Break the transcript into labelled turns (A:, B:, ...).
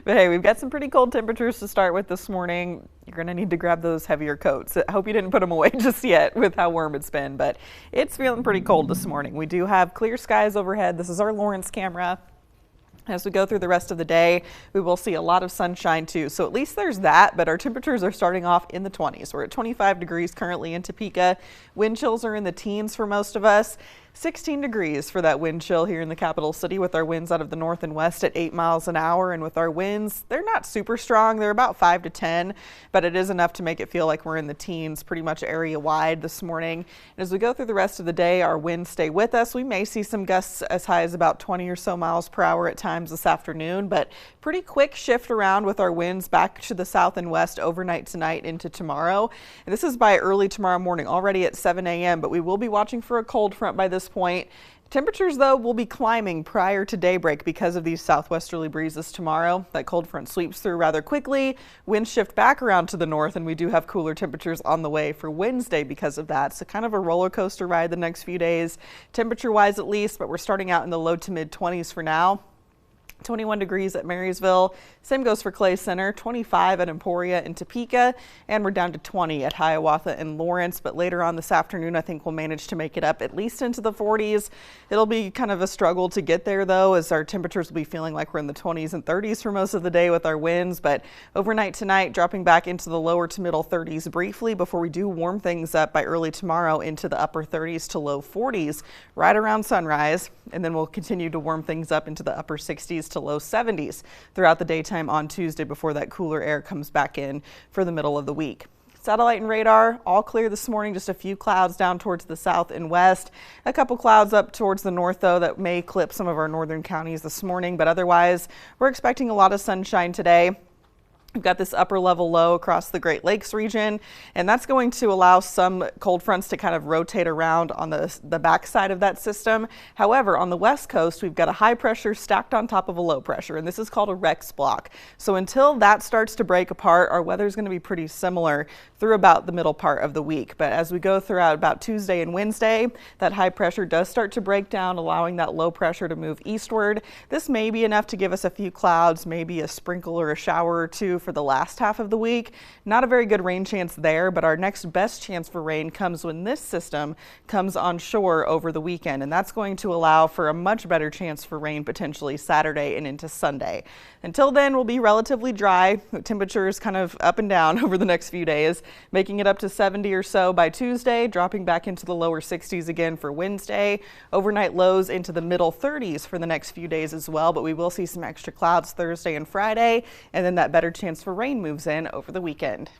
A: But hey, we've got some pretty cold temperatures to start with this morning. You're going to need to grab those heavier coats. I hope you didn't put them away just yet with how warm it's been, but it's feeling pretty cold this morning. We do have clear skies overhead. This is our Lawrence camera. As we go through the rest of the day, we will see a lot of sunshine too. So at least there's that, but our temperatures are starting off in the 20s. We're at 25 degrees currently in Topeka. Wind chills are in the teens for most of us. 16 degrees for that wind chill here in the capital city with our winds out of the north and west at 8 miles an hour. And with our winds, they're not super strong. They're about 5 to 10, but it is enough to make it feel like we're in the teens pretty much area wide this morning. And as we go through the rest of the day, our winds stay with us. We may see some gusts as high as about 20 or so miles per hour at times this afternoon, but pretty quick shift around with our winds back to the south and west overnight tonight into tomorrow. And this is by early tomorrow morning, already at 7 a.m., but we will be watching for a cold front by this point. Temperatures, though, will be climbing prior to daybreak because of these southwesterly breezes tomorrow. That cold front sweeps through rather quickly. Winds shift back around to the north, and we do have cooler temperatures on the way for Wednesday because of that. So kind of a roller coaster ride the next few days, temperature-wise at least, but we're starting out in the low to mid 20s for now. 21 degrees at Marysville. Same goes for Clay Center, 25 at Emporia and Topeka, and we're down to 20 at Hiawatha and Lawrence. But later on this afternoon, I think we'll manage to make it up at least into the 40s. It'll be kind of a struggle to get there, though, as our temperatures will be feeling like we're in the 20s and 30s for most of the day with our winds. But overnight tonight, dropping back into the lower to middle 30s briefly before we do warm things up by early tomorrow into the upper 30s to low 40s right around sunrise. And then we'll continue to warm things up into the upper 60s to low 70s throughout the daytime on Tuesday before that cooler air comes back in for the middle of the week. Satellite and radar all clear this morning, just a few clouds down towards the south and west. A couple clouds up towards the north, though, that may clip some of our northern counties this morning, but otherwise we're expecting a lot of sunshine today. We've got this upper level low across the Great Lakes region, and that's going to allow some cold fronts to kind of rotate around on the backside of that system. However, on the west coast, we've got a high pressure stacked on top of a low pressure, and this is called a Rex block. So until that starts to break apart, our weather is going to be pretty similar through about the middle part of the week. But as we go throughout about Tuesday and Wednesday, that high pressure does start to break down, allowing that low pressure to move eastward. This may be enough to give us a few clouds, maybe a sprinkle or a shower or two for the last half of the week. Not a very good rain chance there, but our next best chance for rain comes when this system comes on shore over the weekend, and that's going to allow for a much better chance for rain potentially Saturday and into Sunday. Until then, we'll be relatively dry. Temperatures kind of up and down over the next few days, making it up to 70 or so by Tuesday, dropping back into the lower 60s again for Wednesday. Overnight lows into the middle 30s for the next few days as well, but we will see some extra clouds Thursday and Friday, and then that better chance for rain moves in over the weekend.